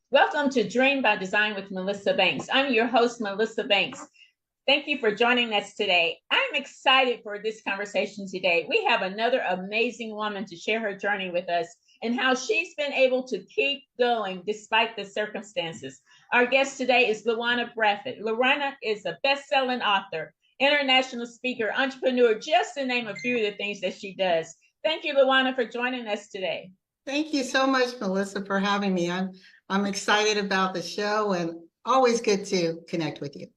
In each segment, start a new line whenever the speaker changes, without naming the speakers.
Welcome to Dream by Design with Melissa Banks. I'm your host, Melissa Banks. Thank you for joining us today. I'm excited for this conversation today. We have another amazing woman to share her journey with us and how she's been able to keep going despite the circumstances. Our guest today is LaWanna Bradford. LaWanna is a best-selling author, international speaker, entrepreneur, just to name a few of the things that she does. Thank you, LaWanna, for joining us today.
Thank you so much, Melissa, for having me. I'm excited about the show and always good to connect with you.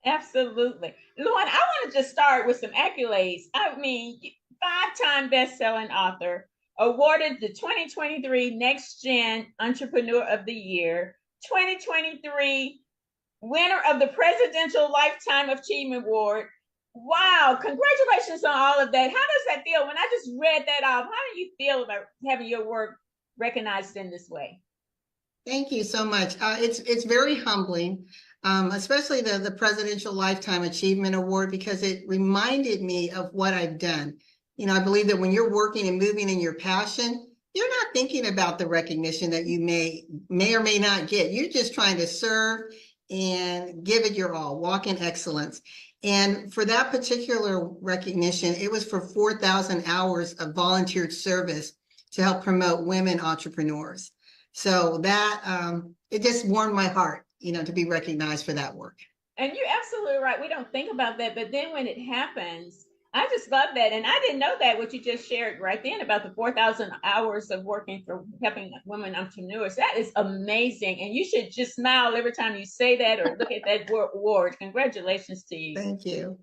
Absolutely. Luan, I want to just start with some accolades. I mean, five-time best-selling author, awarded the 2023 Next Gen Entrepreneur of the Year, 2023 winner of the Presidential Lifetime Achievement Award. Wow, congratulations on all of that. How does that feel? When I just read that off, how do you feel about having your work recognized in this way?
Thank you so much. It's very humbling, especially the Presidential Lifetime Achievement Award, because it reminded me of what I've done. You know, I believe that when you're working and moving in your passion, you're not thinking about the recognition that you may or may not get. You're just trying to serve and give it your all, walk in excellence. And for that particular recognition, it was for 4,000 hours of volunteered service to help promote women entrepreneurs. So that it just warmed my heart, you know, to be recognized for that work.
And you're absolutely right. We don't think about that, but then when it happens, I just love that. And I didn't know that what you just shared right then about the 4,000 hours of working for helping women entrepreneurs. That is amazing. And you should just smile every time you say that or look at that award. Congratulations to you.
Thank you.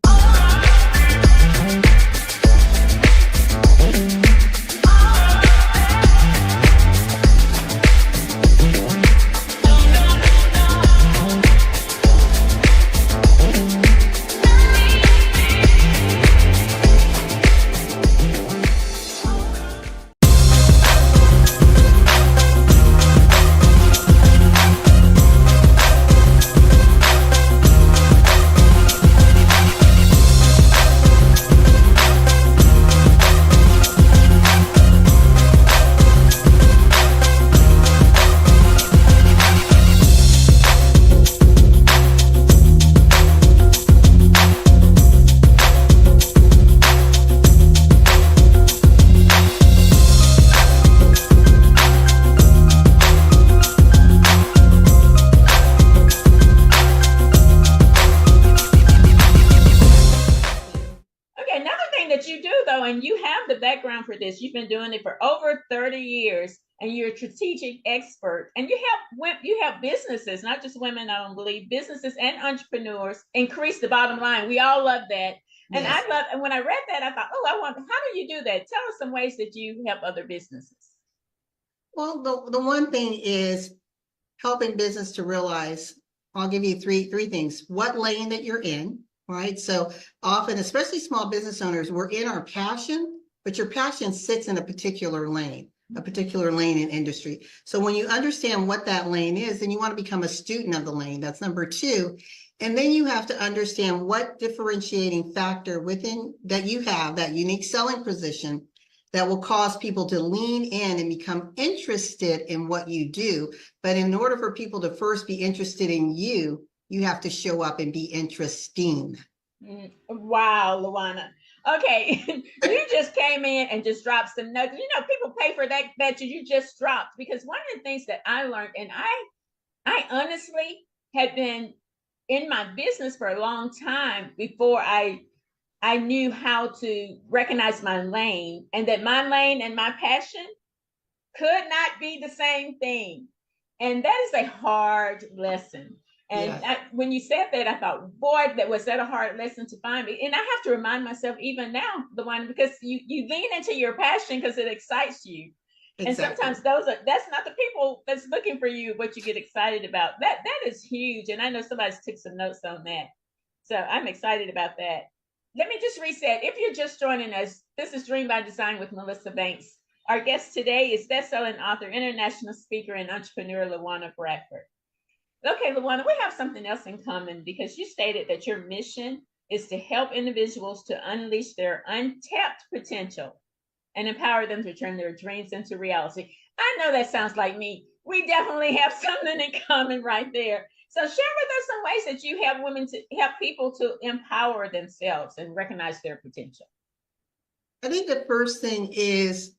And you have the background for this. You've been doing it for over 30 years and you're a strategic expert and you have businesses, not just women, I don't believe, businesses and entrepreneurs increase the bottom line. We all love that. And yes. And when I read that, I thought, how do you do that? Tell us some ways that you help other businesses.
Well, the one thing is helping business to realize, I'll give you three things. What lane that you're in, right? So often, especially small business owners, we're in our passion, but your passion sits in a particular lane in industry. So when you understand what that lane is, then you want to become a student of the lane. That's number two. And then you have to understand what differentiating factor within that you have, that unique selling position that will cause people to lean in and become interested in what you do. But in order for people to first be interested in you, you have to show up and be interesting.
Wow, LaWanna. Okay, you just came in and just dropped some nuggets. You know, people pay for that you just dropped, because one of the things that I learned, and I honestly had been in my business for a long time before I knew how to recognize my lane, and that my lane and my passion could not be the same thing. And that is a hard lesson. And yes. When you said that, I thought, boy, was that a hard lesson to find me. And I have to remind myself even now, LaWanna, because you lean into your passion because it excites you. Exactly. And sometimes that's not the people that's looking for you, what you get excited about. That is huge. And I know somebody's took some notes on that. So I'm excited about that. Let me just reset. If you're just joining us, this is Dream by Design with Melissa Banks. Our guest today is best-selling author, international speaker, and entrepreneur LaWanna Bradford. Okay, LaWanna, we have something else in common, because you stated that your mission is to help individuals to unleash their untapped potential and empower them to turn their dreams into reality. I know that sounds like me. we definitely have something in common right there. So share with us some ways that you help women to help people to empower themselves and recognize their potential.
I think the first thing is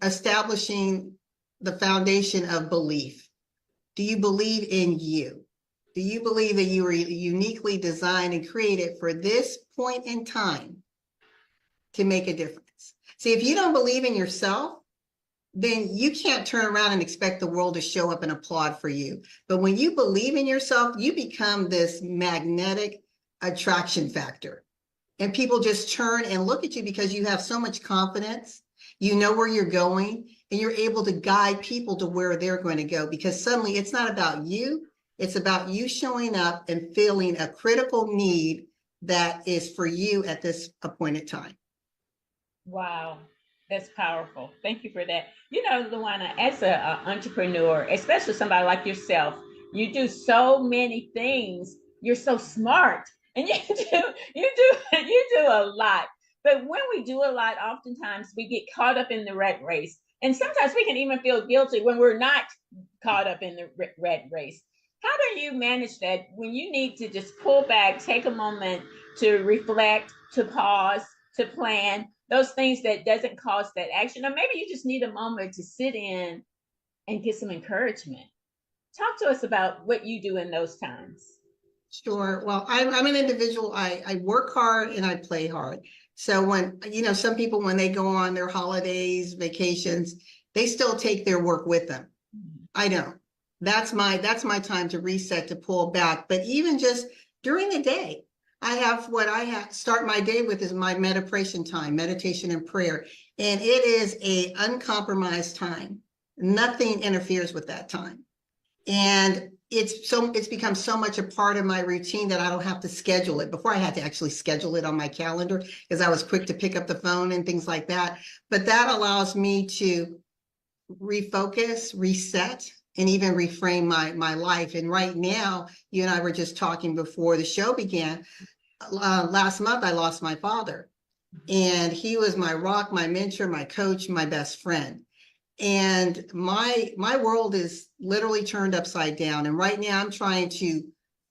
establishing the foundation of belief. Do you believe in you? Do you believe that you were uniquely designed and created for this point in time to make a difference? See, if you don't believe in yourself, then you can't turn around and expect the world to show up and applaud for you. But when you believe in yourself, you become this magnetic attraction factor. And people just turn and look at you because you have so much confidence. You know where you're going, and you're able to guide people to where they're going to go, because suddenly it's not about you. It's about you showing up and filling a critical need that is for you at this appointed time.
Wow, that's powerful. Thank you for that. You know, LaWanna, as an entrepreneur, especially somebody like yourself, you do so many things. You're so smart, and you do a lot. But when we do a lot, oftentimes we get caught up in the rat race, and sometimes we can even feel guilty when we're not caught up in the rat race. How do you manage that when you need to just pull back, take a moment to reflect, to pause, to plan those things that doesn't cause that action, or maybe you just need a moment to sit in and get some encouragement? Talk to us about what you do in those times.
Sure. Well, I'm an individual. I work hard and I play hard. So when, some people, when they go on their holidays, vacations, they still take their work with them. I don't. That's my time to reset, to pull back. But even just during the day, I have what I have start my day with is my meditation time, meditation and prayer. And it is a uncompromised time. Nothing interferes with that time. And it's become so much a part of my routine that I don't have to schedule it. Before, I had to actually schedule it on my calendar because I was quick to pick up the phone and things like that. But that allows me to refocus, reset, and even reframe my life. And right now, you and I were just talking before the show began. Last month, I lost my father, and he was my rock, my mentor, my coach, my best friend. And my world is literally turned upside down. And right now I'm trying to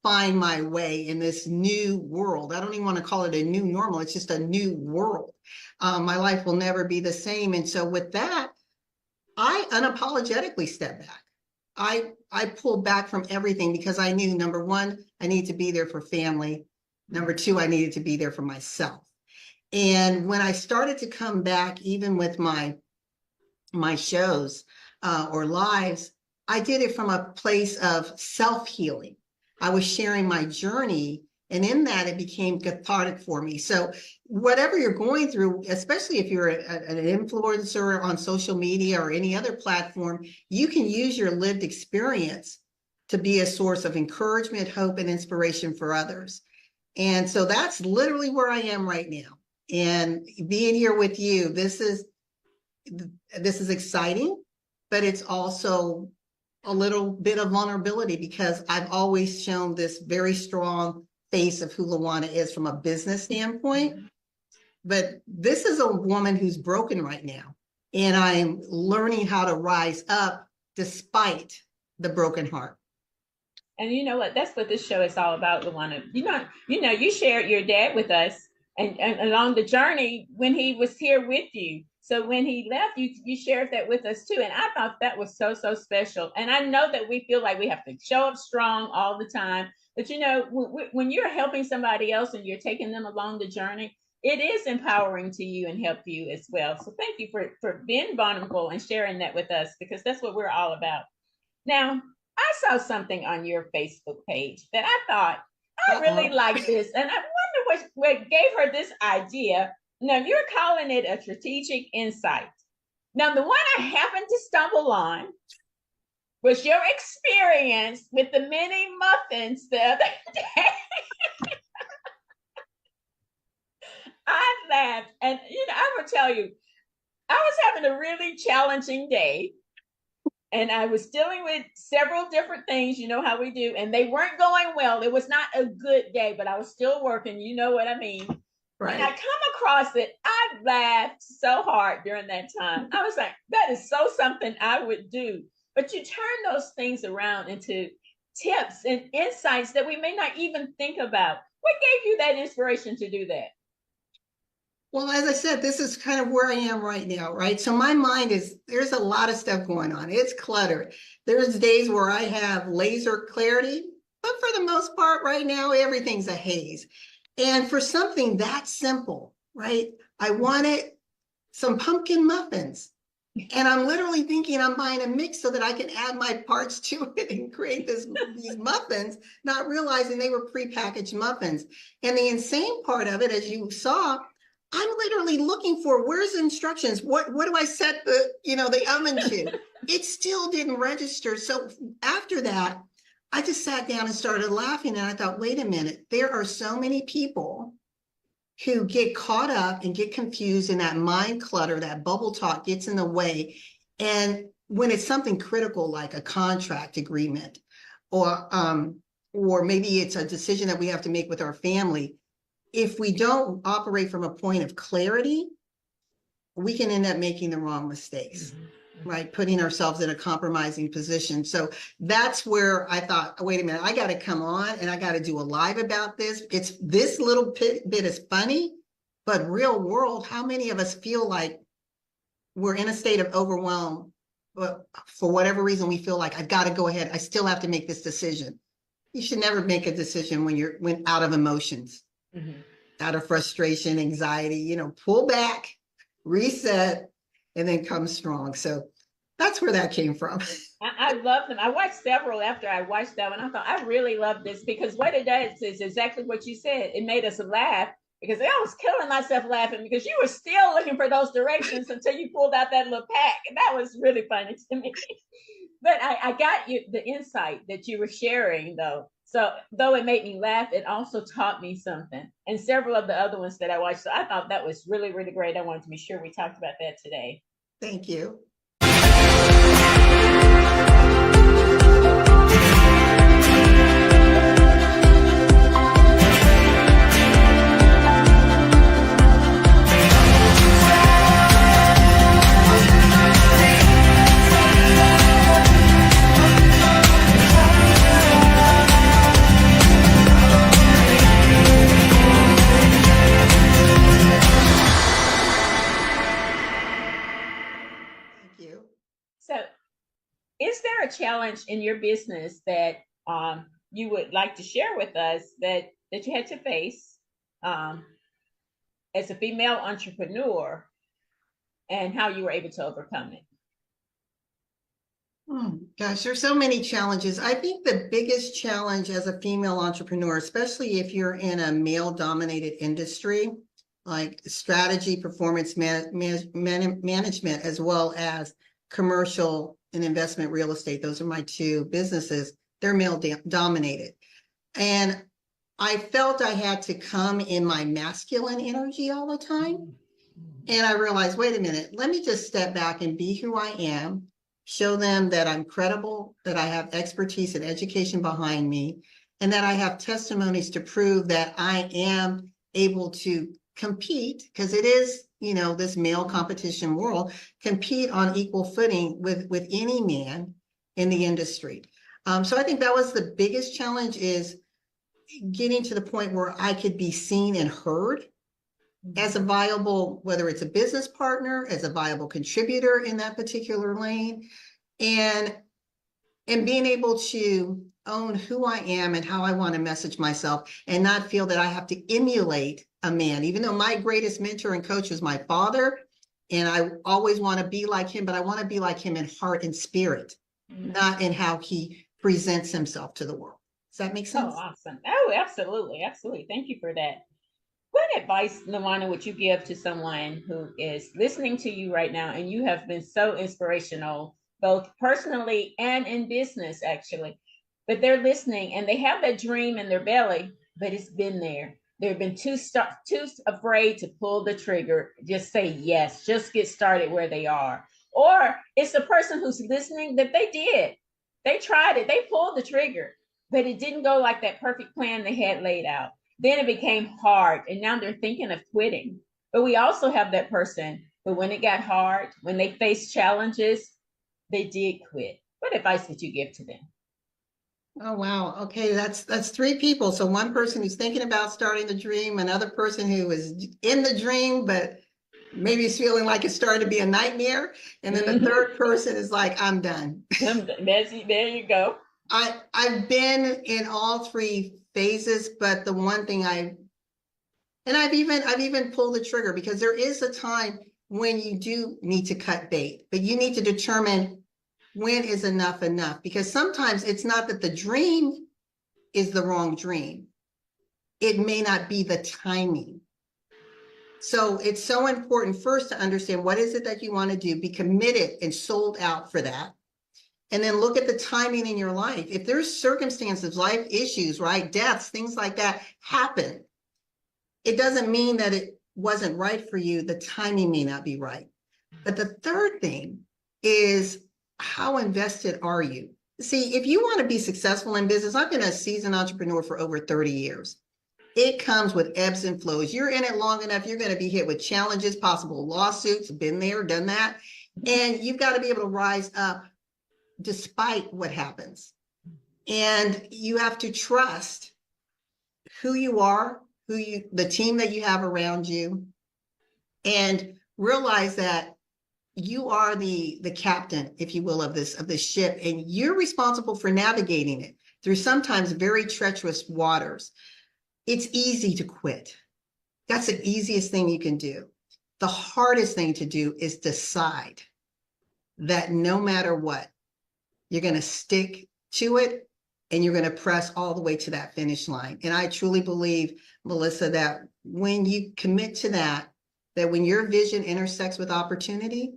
find my way in this new world. I don't even want to call it a new normal. It's just a new world. My life will never be the same. And so with that, I unapologetically step back. I pulled back from everything because I knew, number one, I need to be there for family. Number two, I needed to be there for myself. And when I started to come back, even with my shows or lives, I did it from a place of self-healing. I was sharing my journey, and in that it became cathartic for me. So whatever you're going through, especially if you're an influencer on social media or any other platform, you can use your lived experience to be a source of encouragement, hope, and inspiration for others. And so that's literally where I am right now. And being here with you, this is exciting, but it's also a little bit of vulnerability because I've always shown this very strong face of who LaWanna is from a business standpoint. But this is a woman who's broken right now, and I'm learning how to rise up despite the broken heart.
And you know what? That's what this show is all about, LaWanna. You shared your dad with us, and along the journey when he was here with you. So when he left, you shared that with us too, and I thought that was so special. And I know that we feel like we have to show up strong all the time, but when you're helping somebody else and you're taking them along the journey, it is empowering to you and help you as well. So thank you for being vulnerable and sharing that with us, because that's what we're all about. Now, I saw something on your Facebook page that I thought I really like this, and I wonder what gave her this idea. Now, you're calling it a strategic insight. Now, the one I happened to stumble on was your experience with the mini muffins the other day. I laughed, and I will tell you, I was having a really challenging day, and I was dealing with several different things, you know how we do, and they weren't going well. It was not a good day, but I was still working, you know what I mean? Right. And I come across it, I laughed so hard during that time. I was like, that is so something I would do. but you turn those things around into tips and insights that we may not even think about. What gave you that inspiration to do that?
Well, as I said, this is kind of where I am right now, right? So my mind there's a lot of stuff going on. It's cluttered. There's days where I have laser clarity, but for the most part, right now, everything's a haze. And for something that simple, right? I wanted some pumpkin muffins. And I'm literally thinking I'm buying a mix so that I can add my parts to it and create these muffins, not realizing they were prepackaged muffins. And the insane part of it, as you saw, I'm literally looking for where's the instructions? What do I set the oven to? It still didn't register. So after that, I just sat down and started laughing. And I thought, wait a minute, there are so many people who get caught up and get confused in that mind clutter, that bubble talk gets in the way. And when it's something critical like a contract agreement, or maybe it's a decision that we have to make with our family, if we don't operate from a point of clarity, we can end up making the wrong mistakes, right? Putting ourselves in a compromising position. So that's where I thought, wait a minute, I got to come on and I got to do a live about this. It's this little bit is funny, but real world, how many of us feel like we're in a state of overwhelm, but for whatever reason, we feel like I've got to go ahead. I still have to make this decision. You should never make a decision when out of emotions, out of frustration, anxiety, pull back, reset, and then come strong. So that's where that came from.
I love them. I watched several after I watched that one. I thought, I really love this because what it does is exactly what you said. It made us laugh because I was killing myself laughing because you were still looking for those directions until you pulled out that little pack. And that was really funny to me. But I got you the insight that you were sharing, though. So though it made me laugh, it also taught me something. And several of the other ones that I watched. So I thought that was really, really great. I wanted to be sure we talked about that today.
Thank you.
So, is there a challenge in your business that you would like to share with us that you had to face as a female entrepreneur and how you were able to overcome it?
Gosh, there's so many challenges. I think the biggest challenge as a female entrepreneur, especially if you're in a male-dominated industry, like strategy, performance management, as well as commercial and investment real estate. Those are my two businesses. They're male dominated. And I felt I had to come in my masculine energy all the time. And I realized, wait a minute, let me just step back and be who I am, show them that I'm credible, that I have expertise and education behind me, and that I have testimonies to prove that I am able to compete, because it is, this male competition world, compete on equal footing with any man in the industry. So I think that was the biggest challenge, is getting to the point where I could be seen and heard as a viable, whether it's a business partner, as a viable contributor in that particular lane, and being able to own who I am and how I want to message myself, and not feel that I have to emulate a man, even though my greatest mentor and coach was my father, and I always want to be like him, but I want to be like him in heart and spirit, not in how he presents himself to the world. Does that make sense?
Oh, awesome. Oh, absolutely. Absolutely. Thank you for that. What advice, LaWanna, would you give to someone who is listening to you right now and you have been so inspirational, both personally and in business, actually? But they're listening and they have that dream in their belly, but it's been there. They've been too afraid to pull the trigger, just say yes, just get started where they are. Or it's the person who's listening that they did. They tried it, they pulled the trigger, but it didn't go like that perfect plan they had laid out. Then it became hard, and now they're thinking of quitting. But we also have that person who, when it got hard, when they faced challenges, they did quit. What advice would you give to them?
Oh, wow. Okay, that's three people. So one person who's thinking about starting the dream, another person who is in the dream, but maybe is feeling like it's starting to be a nightmare. And then the third person is like, I'm done.
There you go.
I've been in all three phases, but the one thing I've even pulled the trigger, because there is a time when you do need to cut bait, but you need to determine when is enough enough, because sometimes it's not that the dream is the wrong dream. It may not be the timing. So it's so important first to understand what is it that you want to do, be committed and sold out for that. And then look at the timing in your life. If there's circumstances, life issues, right? Deaths, things like that happen. It doesn't mean that it wasn't right for you. The timing may not be right. But the third thing is, how invested are you? See, if you want to be successful in business, I've been a seasoned entrepreneur for over 30 years. It comes with ebbs and flows. You're in it long enough, you're going to be hit with challenges, possible lawsuits, been there, done that. And you've got to be able to rise up despite what happens. And you have to trust who you are, the team that you have around you, and realize that you are the captain, if you will, of this ship, and you're responsible for navigating it through sometimes very treacherous waters. It's easy to quit. That's the easiest thing you can do. The hardest thing to do is decide that no matter what, you're going to stick to it and you're going to press all the way to that finish line. And I truly believe, Melissa, that when you commit to that, that when your vision intersects with opportunity,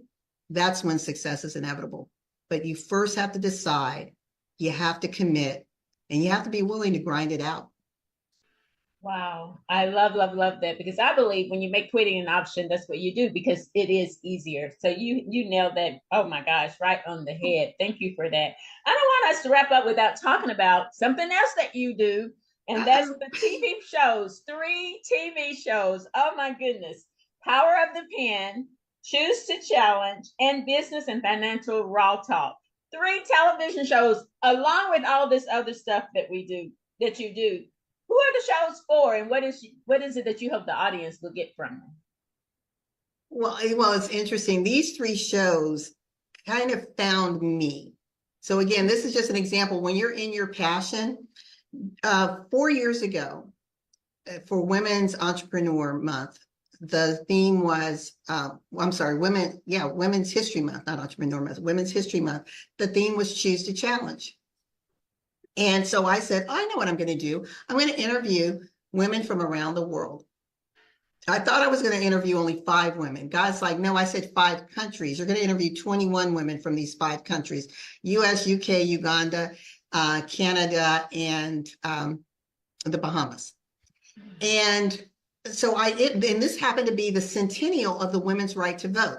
that's when success is inevitable. But you first have to decide, you have to commit, and you have to be willing to grind it out.
Wow. I love that, because I believe when you make quitting an option, that's what you do, because it is easier. So you nailed that. Oh my gosh, right on the head. Thank you for that. I don't want us to wrap up without talking about something else that you do, and that's the TV shows. 3 TV shows. Oh my goodness. Power of the Pen, Choose to Challenge, and Business and Financial Raw Talk. 3 television shows, along with all this other stuff that we do, that you do. Who are the shows for, and what is it that you hope the audience will get from them?
Well, it's interesting. These 3 shows kind of found me. So again, this is just an example. When you're in your passion, 4 years ago, for Women's Entrepreneur Month, the theme was, Women's History Month, not Entrepreneur Month, Women's History Month. The theme was Choose to Challenge. And so I said, I know what I'm going to do. I'm going to interview women from around the world. I thought I was going to interview only 5 women. God's like, no, I said 5 countries. You're going to interview 21 women from these 5 countries: US, UK, Uganda, Canada, and the Bahamas. And so and this happened to be the centennial of the women's right to vote.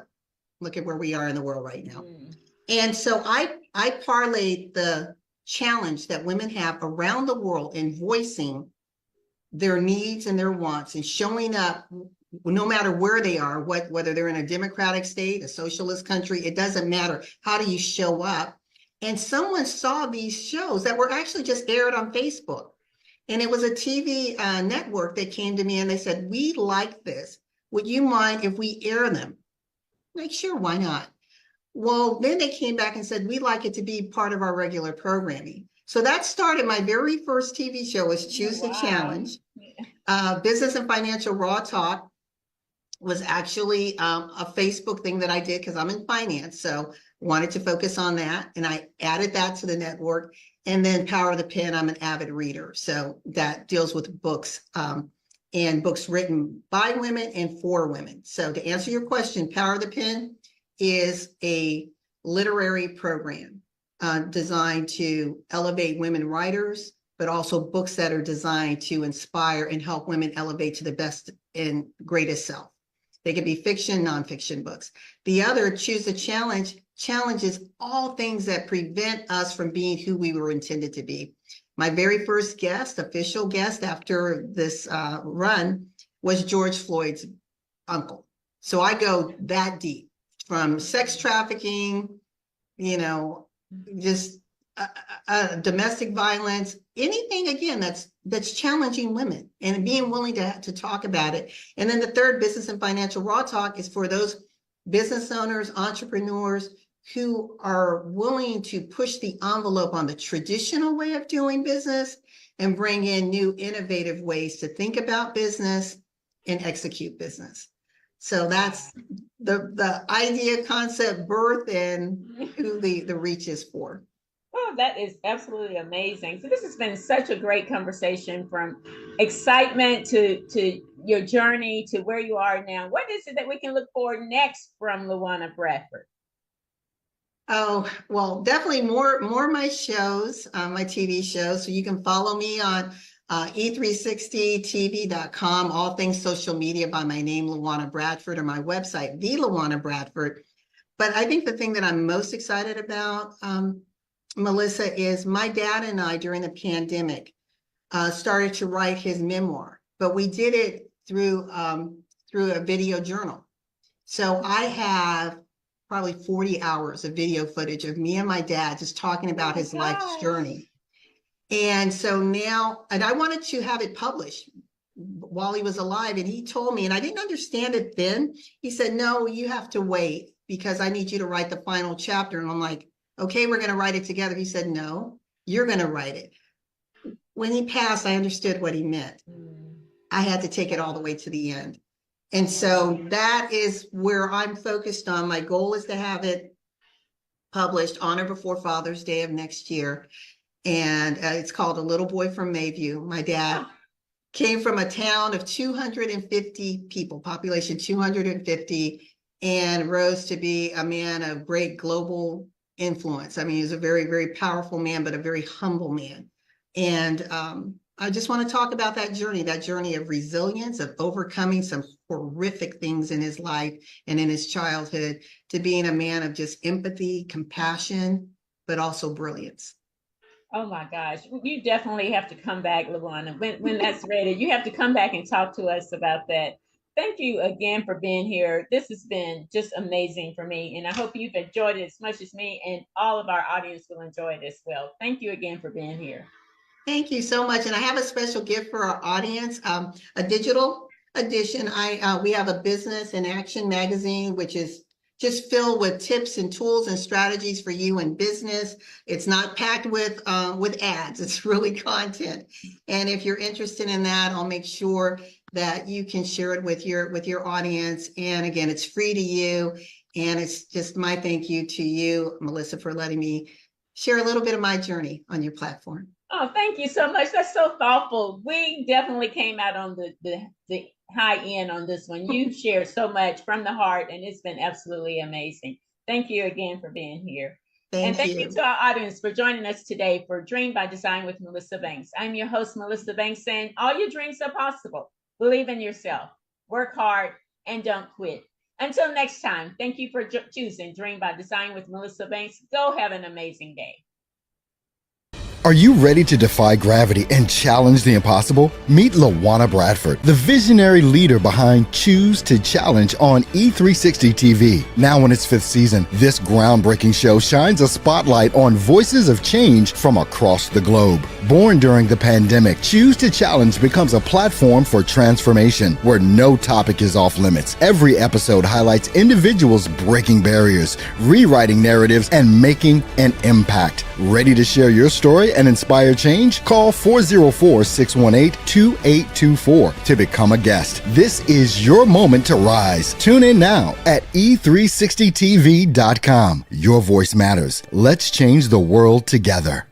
Look at where we are in the world right now. And so I parlayed the challenge that women have around the world in voicing their needs and their wants and showing up no matter where they are, whether they're in a democratic state, a socialist country, it doesn't matter. How do you show up? And someone saw these shows that were actually just aired on Facebook. And it was a TV network that came to me and they said, we like this. Would you mind if we air them? I'm like, sure, why not? Well, then they came back and said, we'd like it to be part of our regular programming. So that started my very first TV show, was Choose the Challenge. Business and Financial Raw Talk was actually a Facebook thing that I did because I'm in finance. So wanted to focus on that. And I added that to the network. And then Power of the Pen, I'm an avid reader. So that deals with books and books written by women and for women. So to answer your question, Power of the Pen is a literary program designed to elevate women writers, but also books that are designed to inspire and help women elevate to the best and greatest self. They can be fiction, nonfiction books. The other, Choose the Challenge, challenges all things that prevent us from being who we were intended to be. My very first guest, official guest after this run, was George Floyd's uncle. So I go that deep, from sex trafficking, just domestic violence, anything again that's challenging women and being willing to talk about it. And then the third, business and financial raw talk, is for those business owners, entrepreneurs who are willing to push the envelope on the traditional way of doing business and bring in new innovative ways to think about business and execute business. So that's the idea, concept, birth, and who the reach is for.
Oh, that is absolutely amazing. So this has been such a great conversation, from excitement to your journey to where you are now. What is it that we can look for next from LaWanna Bradford?
Oh, well, definitely more of my shows, my TV shows. So you can follow me on e360tv.com, all things social media by my name, LaWanna Bradford, or my website, the LaWanna Bradford. But I think the thing that I'm most excited about, Melissa, is my dad and I during the pandemic started to write his memoir, but we did it through a video journal. So I have probably 40 hours of video footage of me and my dad just talking about his life's journey. And so now, and I wanted to have it published while he was alive. And he told me, and I didn't understand it then. He said, no, you have to wait because I need you to write the final chapter. And I'm like, okay, we're going to write it together. He said, no, you're going to write it. When he passed, I understood what he meant. I had to take it all the way to the end. And so that is where I'm focused on. My goal is to have it published on or before Father's Day of next year. And it's called A Little Boy from Mayview. My dad came from a town of 250 people, population 250, and rose to be a man of great global influence. I mean, he's a very, very powerful man, but a very humble man. And I just want to talk about that journey of resilience, of overcoming some horrific things in his life and in his childhood, to being a man of just empathy, compassion, but also brilliance.
Oh my gosh, you definitely have to come back, LaWanna. When that's ready, you have to come back and talk to us about that. Thank you again for being here. This has been just amazing for me, and I hope you've enjoyed it as much as me, and all of our audience will enjoy it as well. Thank you again for being here.
Thank you so much. And I have a special gift for our audience, a digital edition. We have a business in action magazine, which is just filled with tips and tools and strategies for you in business. It's not packed with ads. It's really content. And if you're interested in that, I'll make sure that you can share it with your audience. And again, it's free to you. And it's just my thank you to you, Melissa, for letting me share a little bit of my journey on your platform.
Oh, thank you so much. That's so thoughtful. We definitely came out on the high end on this one. You shared so much from the heart, and it's been absolutely amazing. Thank you again for being here. And thank you to our audience for joining us today for Dream by Design with Melissa Banks. I'm your host, Melissa Banks, saying all your dreams are possible. Believe in yourself, work hard, and don't quit. Until next time, thank you for choosing Dream by Design with Melissa Banks. Go have an amazing day.
Are you ready to defy gravity and challenge the impossible? Meet LaWanna Bradford, the visionary leader behind Choose to Challenge on E360 TV. Now in its 5th season, this groundbreaking show shines a spotlight on voices of change from across the globe. Born during the pandemic, Choose to Challenge becomes a platform for transformation where no topic is off limits. Every episode highlights individuals breaking barriers, rewriting narratives, and making an impact. Ready to share your story and inspire change? Call 404-618-2824 to become a guest. This is your moment to rise. Tune in now at e360tv.com. Your voice matters. Let's change the world together.